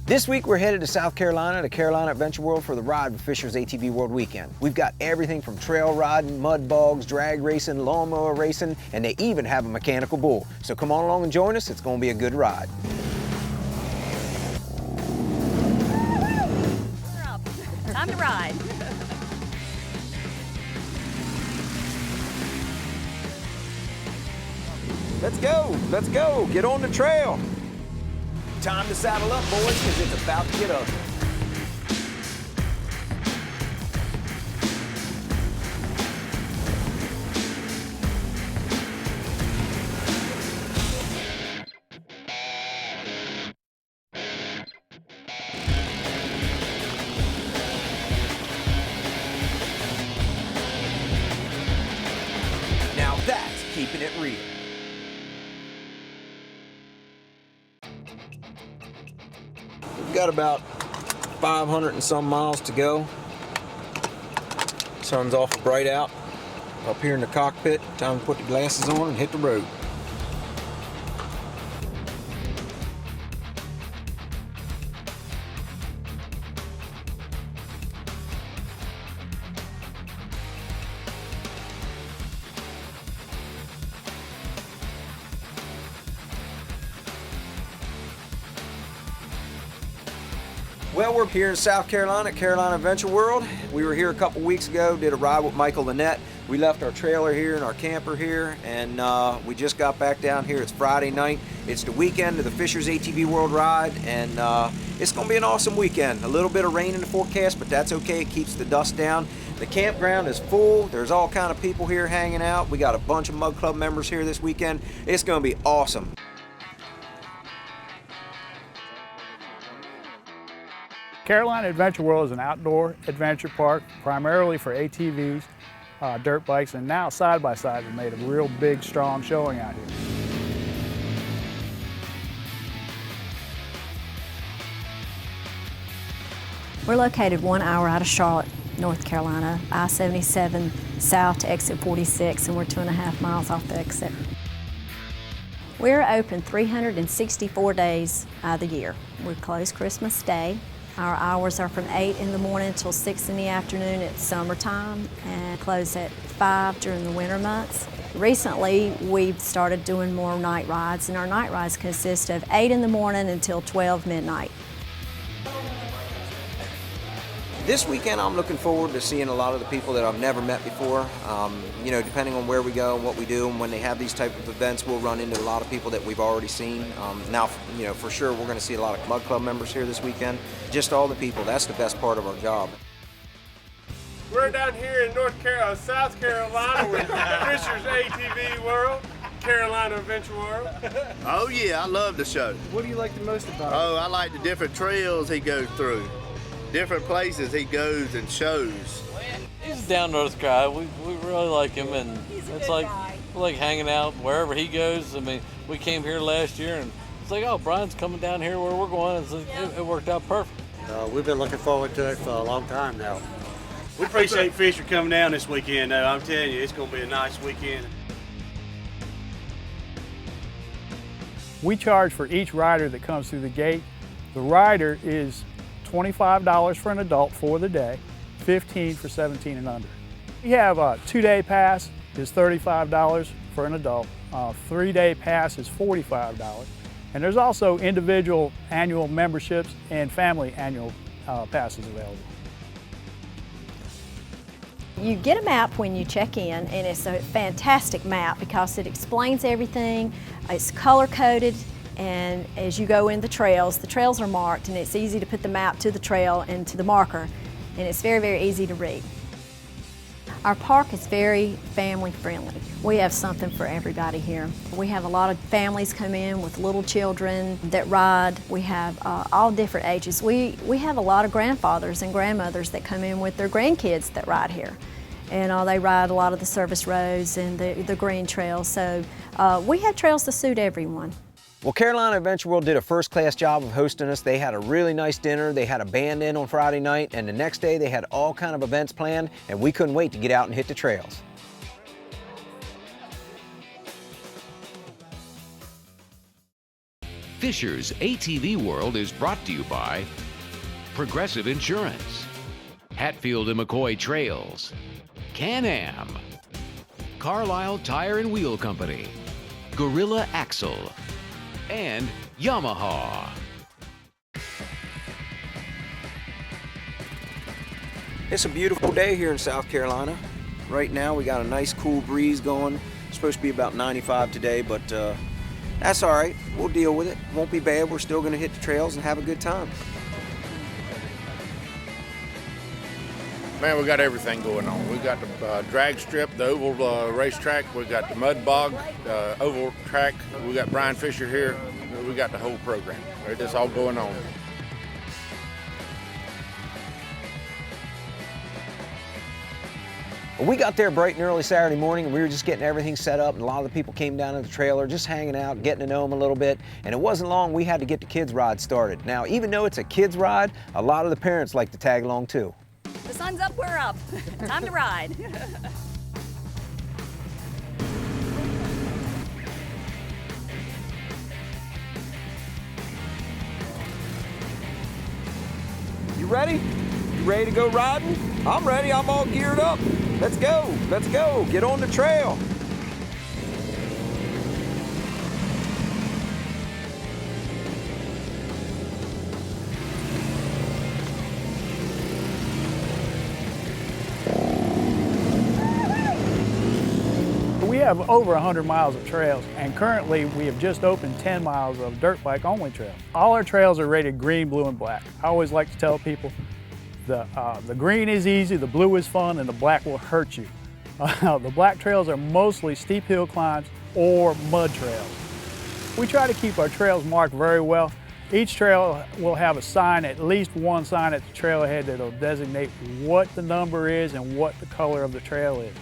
This week we're headed to South Carolina to Carolina Adventure World for the Ride with Fisher's ATV World Weekend. We've got everything from trail riding, mud bogs, drag racing, lawnmower racing, and they even have a mechanical bull. So come on along and join us, it's going to be a good ride. We're up. Time to ride. Let's go, get on the trail. Time to saddle up, boys, because it's about to get ugly. Now that's keeping it real. We've got about 500 and some miles to go. Sun's awful bright out. Up here in the cockpit, time to put the glasses on and hit the road. Well, we're here in South Carolina at Carolina Adventure World. We were here a couple weeks ago, did a ride with Michael and Annett. We left our trailer here and our camper here, and we just got back down here. It's Friday night. It's the weekend of the Fisher's ATV World Ride, and it's going to be an awesome weekend. A little bit of rain in the forecast, but that's okay. It keeps the dust down. The campground is full. There's all kind of people here hanging out. We got a bunch of Mud Club members here this weekend. It's going to be awesome. Carolina Adventure World is an outdoor adventure park primarily for ATVs, dirt bikes, and now side-by-sides have made a real big, strong showing out here. We're located 1 hour out of Charlotte, North Carolina, I-77 south to exit 46, and we're 2.5 miles off the exit. We're open 364 days of the year. We close Christmas Day. Our hours are from 8 in the morning until 6 in the afternoon at summertime, and close at 5 during the winter months. Recently, we've started doing more night rides, and our night rides consist of 8 in the morning until 12 midnight. This weekend, I'm looking forward to seeing a lot of the people that I've never met before. You know, depending on where we go and what we do, and when they have these type of events, we'll run into a lot of people that we've already seen. Now, you know, for sure, we're going to see a lot of Mud Club members here this weekend. Just all the people. That's the best part of our job. We're down here in South Carolina with Fisher's ATV World, Carolina Adventure World. Oh yeah, I love the show. What do you like the most about it? Oh, I like the different trails he goes through. Different places he goes and shows. He's a down-to-earth guy. We really like him, and it's like we like hanging out wherever he goes. I mean, we came here last year, and it's like, oh, Brian's coming down here where we're going. It's like, it worked out perfect. We've been looking forward to it for a long time now. We appreciate Fisher coming down this weekend, though. I'm telling you, it's going to be a nice weekend. We charge for each rider that comes through the gate. The rider is $25 for an adult for the day, $15 for 17 and under. We have a 2-day pass is $35 for an adult, 3-day pass is $45, and there's also individual annual memberships and family annual passes available. You get a map when you check in, and it's a fantastic map because it explains everything. It's color-coded, and as you go in the trails are marked, and it's easy to put the map to the trail and to the marker, and it's very, very easy to read. Our park is very family-friendly. We have something for everybody here. We have a lot of families come in with little children that ride. We have all different ages. We have a lot of grandfathers and grandmothers that come in with their grandkids that ride here. And they ride a lot of the service roads and the green trails. So we have trails to suit everyone. Well, Carolina Adventure World did a first-class job of hosting us. They had a really nice dinner. They had a band in on Friday night, and the next day they had all kind of events planned, and we couldn't wait to get out and hit the trails. Fisher's ATV World is brought to you by Progressive Insurance, Hatfield and McCoy Trails, Can-Am, Carlisle Tire and Wheel Company, Gorilla Axle, and Yamaha. It's a beautiful day here in South Carolina. Right now we got a nice cool breeze going. It's supposed to be about 95 today, but that's all right. We'll deal with it. Won't be bad. We're still going to hit the trails and have a good time. Man, we got everything going on. We got the drag strip, the oval racetrack. We got the mud bog, oval track. We got Brian Fisher here. We got the whole program. It's all going on. We got there bright and early Saturday morning, and we were just getting everything set up, and a lot of the people came down to the trailer, just hanging out, getting to know them a little bit, and it wasn't long we had to get the kids' ride started. Now, even though it's a kids' ride, a lot of the parents like to tag along too. The sun's up, we're up. Time to ride. You ready? You ready to go riding? I'm ready, I'm all geared up. Let's go, get on the trail. We have over 100 miles of trails, and currently we have just opened 10 miles of dirt bike only trails. All our trails are rated green, blue, and black. I always like to tell people the green is easy, the blue is fun, and the black will hurt you. The black trails are mostly steep hill climbs or mud trails. We try to keep our trails marked very well. Each trail will have a sign, at least one sign at the trailhead that will designate what the number is and what the color of the trail is.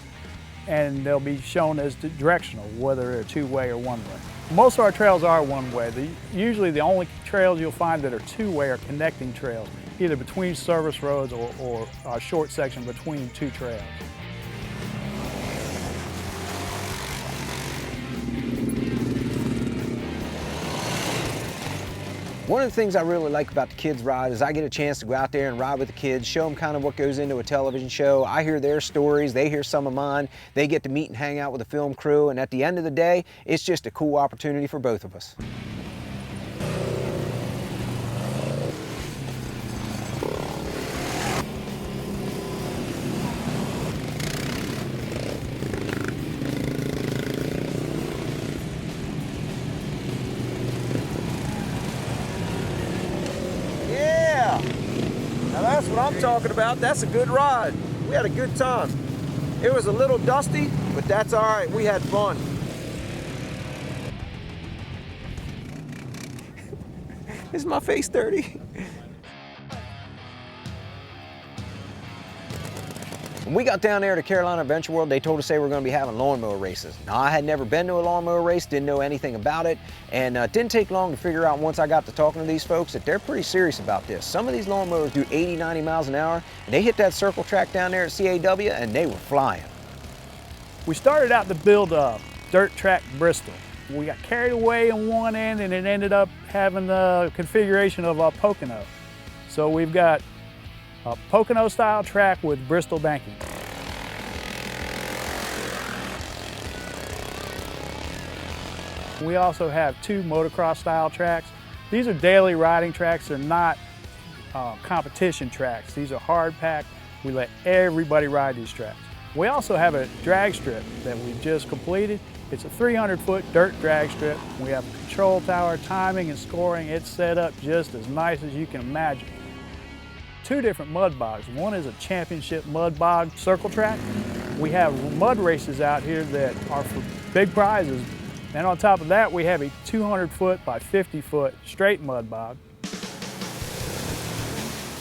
And they'll be shown as directional, whether they're two-way or one-way. Most of our trails are one-way. Usually the only trails you'll find that are two-way are connecting trails, either between service roads or a short section between two trails. One of the things I really like about the kids' ride is I get a chance to go out there and ride with the kids, show them kind of what goes into a television show. I hear their stories, they hear some of mine. They get to meet and hang out with the film crew, and at the end of the day, it's just a cool opportunity for both of us. That's what I'm talking about. That's a good ride. We had a good time. It was a little dusty, but that's all right. We had fun. Is my face dirty? When we got down there to Carolina Adventure World, they told us they were going to be having lawnmower races. Now, I had never been to a lawnmower race, didn't know anything about it, and it didn't take long to figure out once I got to talking to these folks that they're pretty serious about this. Some of these lawnmowers do 80, 90 miles an hour, and they hit that circle track down there at CAW, and they were flying. We started out to build a dirt track Bristol. We got carried away on one end, and it ended up having the configuration of a Pocono. So we've got a Pocono style track with Bristol banking. We also have two motocross style tracks. These are daily riding tracks. They're not competition tracks. These are hard packed. We let everybody ride these tracks. We also have a drag strip that we've just completed. It's a 300-foot dirt drag strip. We have a control tower, timing and scoring. It's set up just as nice as you can imagine. Two different mud bogs. One is a championship mud bog circle track. We have mud races out here that are for big prizes. And on top of that, we have a 200-foot by 50-foot straight mud bog.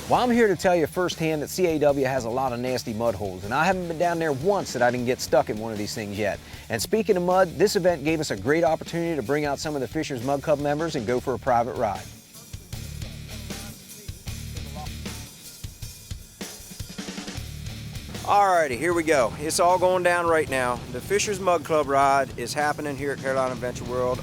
Well, I'm here to tell you firsthand that CAW has a lot of nasty mud holes, and I haven't been down there once that I didn't get stuck in one of these things yet. And speaking of mud, this event gave us a great opportunity to bring out some of the Fisher's Mud Club members and go for a private ride. Alrighty, here we go. It's all going down right now. The Fisher's Mud Club ride is happening here at Carolina Adventure World.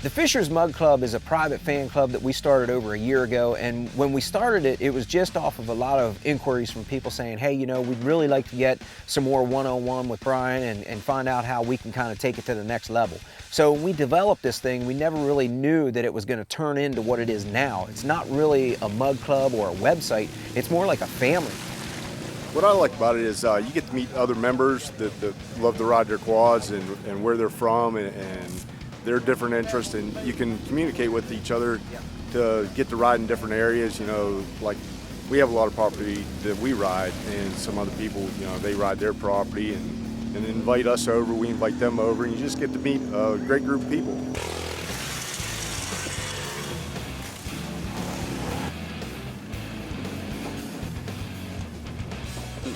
The Fishers Mud Club is a private fan club that we started over a year ago, and when we started it, it was just off of a lot of inquiries from people saying, hey, you know, we'd really like to get some more one-on-one with Brian and find out how we can kind of take it to the next level. So when we developed this thing, we never really knew that it was going to turn into what it is now. It's not really a mud club or a website, it's more like a family. What I like about it is you get to meet other members that love to ride their quads and where they're from and their different interests, and you can communicate with each other to get to ride in different areas. You know, like we have a lot of property that we ride, and some other people, you know, they ride their property and invite us over, we invite them over, and you just get to meet a great group of people.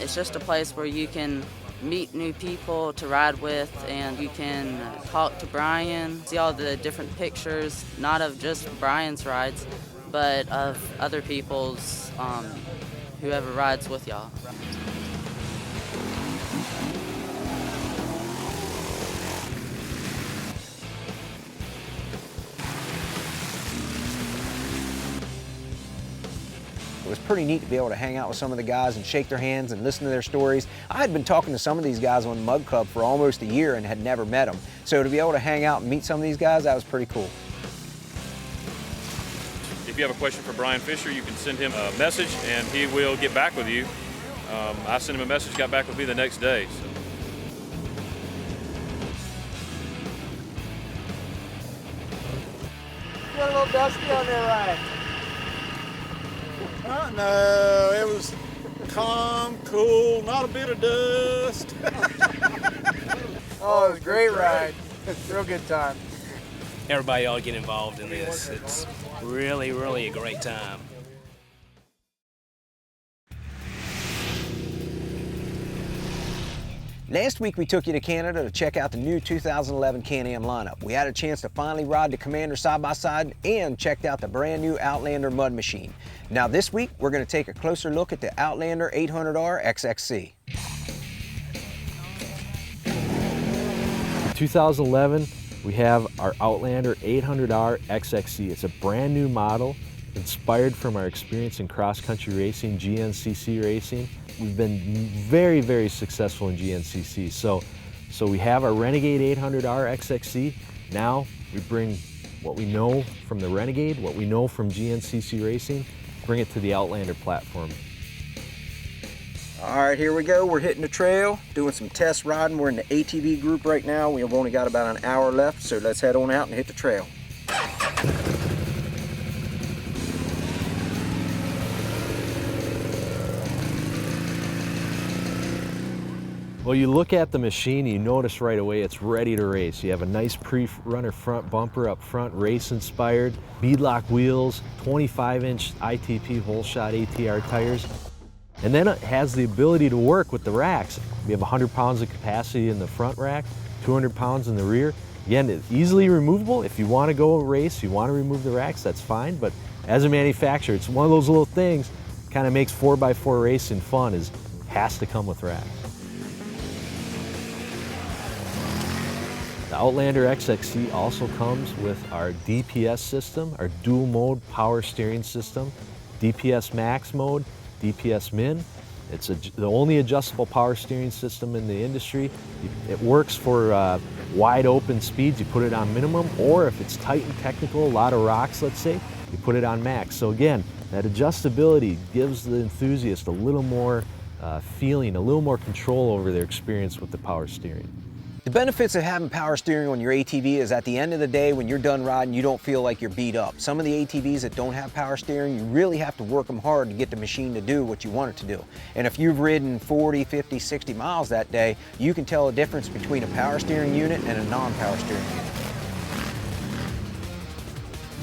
It's just a place where you can meet new people to ride with, and you can talk to Brian, see all the different pictures, not of just Brian's rides, but of other people's, whoever rides with y'all. It was pretty neat to be able to hang out with some of the guys and shake their hands and listen to their stories. I had been talking to some of these guys on Mud Club for almost a year and had never met them. So to be able to hang out and meet some of these guys, that was pretty cool. If you have a question for Brian Fisher, you can send him a message and he will get back with you. I sent him a message, got back with me the next day. So. Got a little dusty on there, right? No, it was calm, cool, not a bit of dust. Oh, it was a great ride. Real good time. Everybody ought to get involved in this. It's really, really a great time. Last week we took you to Canada to check out the new 2011 Can-Am lineup. We had a chance to finally ride the Commander side-by-side and checked out the brand new Outlander mud machine. Now this week we're going to take a closer look at the Outlander 800R XXC. In 2011 we have our Outlander 800R XXC. It's a brand new model inspired from our experience in cross-country racing, GNCC racing. We've been very, very successful in GNCC. So we have our Renegade 800R XXC. Now we bring what we know from the Renegade, what we know from GNCC racing, bring it to the Outlander platform. All right, here we go. We're hitting the trail, doing some test riding. We're in the ATV group right now. We've only got about an hour left, so let's head on out and hit the trail. Well, you look at the machine, you notice right away it's ready to race. You have a nice pre-runner front bumper up front, race-inspired, beadlock wheels, 25-inch ITP whole shot ATR tires. And then it has the ability to work with the racks. We have 100 pounds of capacity in the front rack, 200 pounds in the rear. Again, it's easily removable. If you want to go race, you want to remove the racks, that's fine. But as a manufacturer, it's one of those little things kind of makes 4x4 racing fun, is has to come with racks. The Outlander XXC also comes with our DPS system, our dual mode power steering system, DPS Max mode, DPS Min. It's the only adjustable power steering system in the industry. It works for wide open speeds, you put it on minimum, or if it's tight and technical, a lot of rocks, let's say, you put it on max. So again, that adjustability gives the enthusiast a little more feeling, a little more control over their experience with the power steering. The benefits of having power steering on your ATV is at the end of the day, when you're done riding, you don't feel like you're beat up. Some of the ATVs that don't have power steering, you really have to work them hard to get the machine to do what you want it to do. And if you've ridden 40, 50, 60 miles that day, you can tell the difference between a power steering unit and a non-power steering unit.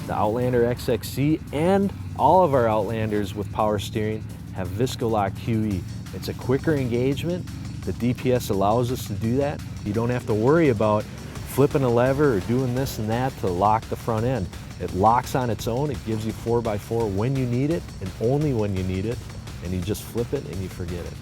The Outlander XXC and all of our Outlanders with power steering have Viscolock QE. It's a quicker engagement. The DPS allows us to do that. You don't have to worry about flipping a lever or doing this and that to lock the front end. It locks on its own. It gives you 4x4 when you need it and only when you need it. And you just flip it and you forget it.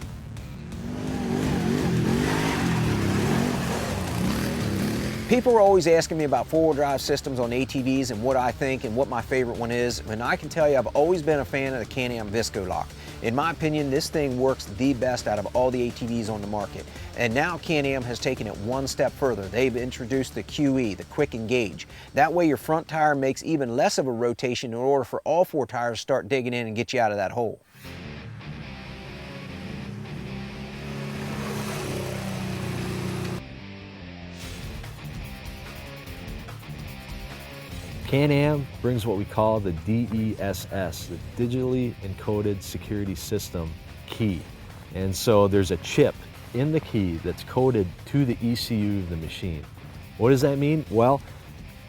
People are always asking me about four-wheel drive systems on ATVs and what I think and what my favorite one is, and I can tell you I've always been a fan of the Can-Am Visco Lock. In my opinion, this thing works the best out of all the ATVs on the market. And now Can-Am has taken it one step further. They've introduced the QE, the Quick Engage. That way your front tire makes even less of a rotation in order for all four tires to start digging in and get you out of that hole. Can-Am brings what we call the DESS, the Digitally Encoded Security System key. And so there's a chip in the key that's coded to the ECU of the machine. What does that mean? Well,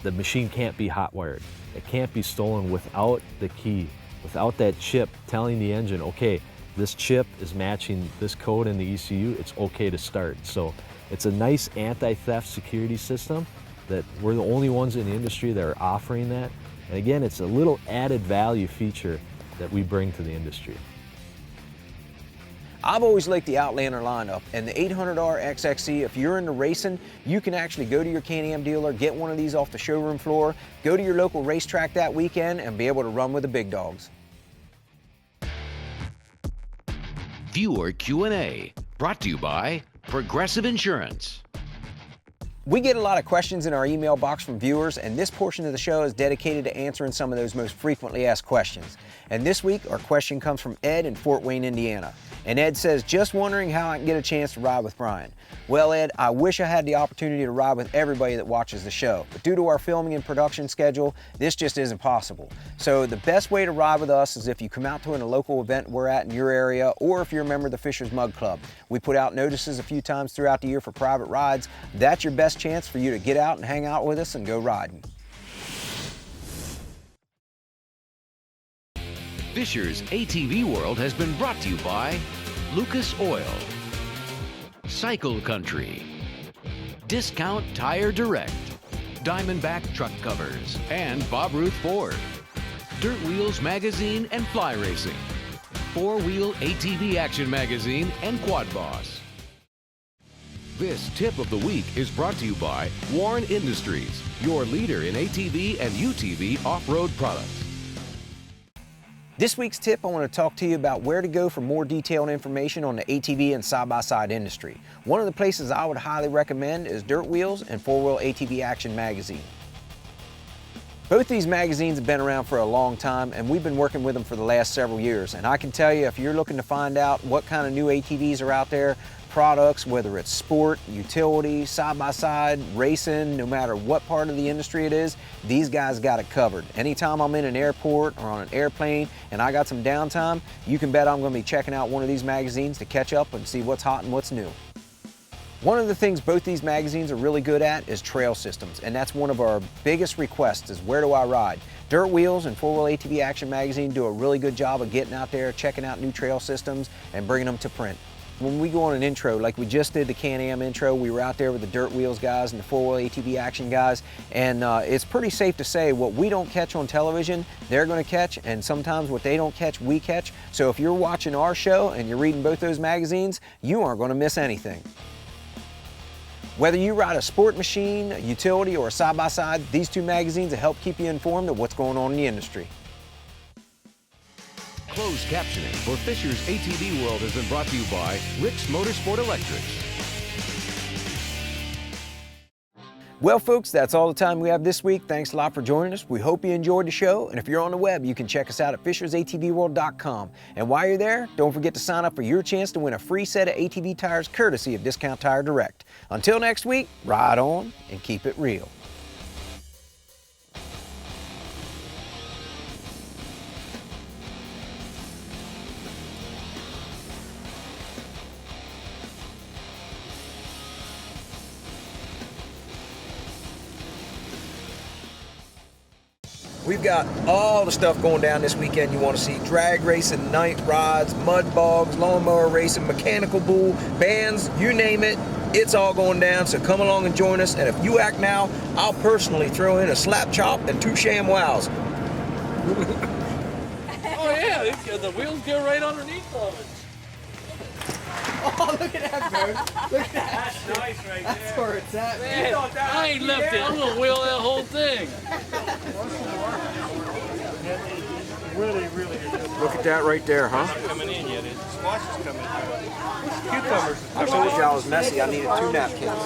the machine can't be hot wired. It can't be stolen without the key, without that chip telling the engine, okay, this chip is matching this code in the ECU, it's okay to start. So it's a nice anti-theft security system that we're the only ones in the industry that are offering that. And again, it's a little added value feature that we bring to the industry. I've always liked the Outlander lineup, and the 800R XXC, if you're into racing, you can actually go to your Can-Am dealer, get one of these off the showroom floor, go to your local racetrack that weekend, and be able to run with the big dogs. Viewer Q&A, brought to you by Progressive Insurance. We get a lot of questions in our email box from viewers, and this portion of the show is dedicated to answering some of those most frequently asked questions. And this week, our question comes from Ed in Fort Wayne, Indiana. And Ed says, just wondering how I can get a chance to ride with Brian. Well, Ed, I wish I had the opportunity to ride with everybody that watches the show, but due to our filming and production schedule, this just isn't possible. So the best way to ride with us is if you come out to a local event we're at in your area, or if you're a member of the Fisher's Mug Club. We put out notices a few times throughout the year for private rides. That's your best chance for you to get out and hang out with us and go riding. Fisher's ATV World has been brought to you by Lucas Oil, Cycle Country, Discount Tire Direct, Diamondback Truck Covers, and Bob Ruth Ford, Dirt Wheels Magazine and Fly Racing, Four Wheel ATV Action Magazine, and Quad Boss. This tip of the week is brought to you by Warn Industries, your leader in ATV and UTV off-road products. This week's tip, I want to talk to you about where to go for more detailed information on the ATV and side-by-side industry. One of the places I would highly recommend is Dirt Wheels and Four Wheel ATV Action Magazine. Both these magazines have been around for a long time, and we've been working with them for the last several years. And I can tell you, if you're looking to find out what kind of new ATVs are out there, products, whether it's sport, utility, side-by-side, racing, no matter what part of the industry it is, these guys got it covered. Anytime I'm in an airport or on an airplane and I got some downtime, you can bet I'm going to be checking out one of these magazines to catch up and see what's hot and what's new. One of the things both these magazines are really good at is trail systems, and that's one of our biggest requests is where do I ride? Dirt Wheels and Four Wheel ATV Action Magazine do a really good job of getting out there, checking out new trail systems, and bringing them to print. When we go on an intro, like we just did the Can-Am intro, we were out there with the Dirt Wheels guys and the Four Wheel ATV Action guys, and it's pretty safe to say what we don't catch on television, they're going to catch, and sometimes what they don't catch, we catch. So if you're watching our show and you're reading both those magazines, you aren't going to miss anything. Whether you ride a sport machine, a utility, or a side-by-side, these two magazines will help keep you informed of what's going on in the industry. Closed captioning for Fisher's ATV World has been brought to you by Rick's Motorsport Electrics. Well, folks, that's all the time we have this week. Thanks a lot for joining us. We hope you enjoyed the show. And if you're on the web, you can check us out at fishersatvworld.com. And while you're there, don't forget to sign up for your chance to win a free set of ATV tires courtesy of Discount Tire Direct. Until next week, ride on and keep it real. We've got all the stuff going down this weekend you want to see. Drag racing, night rides, mud bogs, lawnmower racing, mechanical bull, bands, you name it. It's all going down, so come along and join us. And if you act now, I'll personally throw in a slap chop and 2 ShamWows. Oh yeah, the wheels go right underneath of it. Oh, look at that, bro. Look at that. That's nice right there. That's where it's at, man. Man, I ain't left it. I'm gonna wheel that whole thing. Really, really good. Look at that right there, huh? Coming in yet. Squash is coming in. Cucumbers. I told you I was messy. I needed 2 napkins.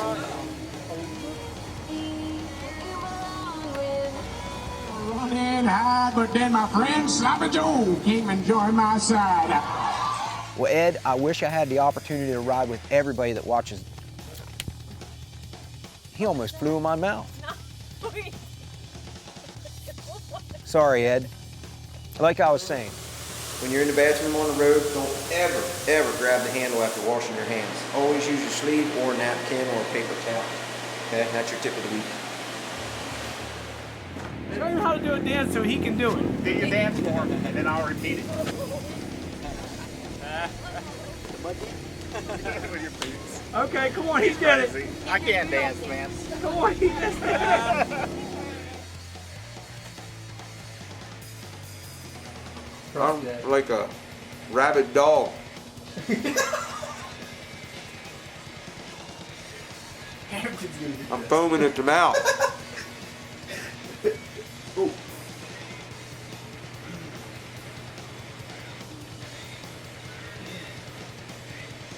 Running high, but then my friend Sloppy Joe came and joined my side. Well, Ed, I wish I had the opportunity to ride with everybody that watches. He almost flew in my mouth. Sorry, Ed. Like I was saying, when you're in the bathroom on the road, don't ever grab the handle after washing your hands. Always use your sleeve or a napkin or a paper towel. Okay, that's your tip of the week. Show him how to do a dance so he can do it. Do your dance for him, and then I'll repeat it. With your boots. Okay, come on, he did it. I can't dance, man. Come on, he did it. I'm like a rabid dog. I'm foaming at the mouth.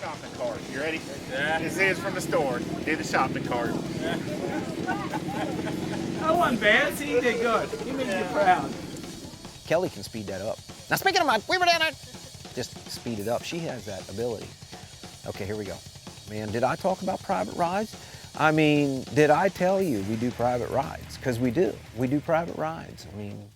Shopping cart. You ready? Yeah. This is from the store. Do the shopping cart. That wasn't bad. See, he did good. He made you proud. Kelly can speed that up. Now speaking of we were down there. Just speed it up. She has that ability. Okay, here we go. Man, did I talk about private rides? I mean, did I tell you we do private rides? Because we do. We do private rides. I mean,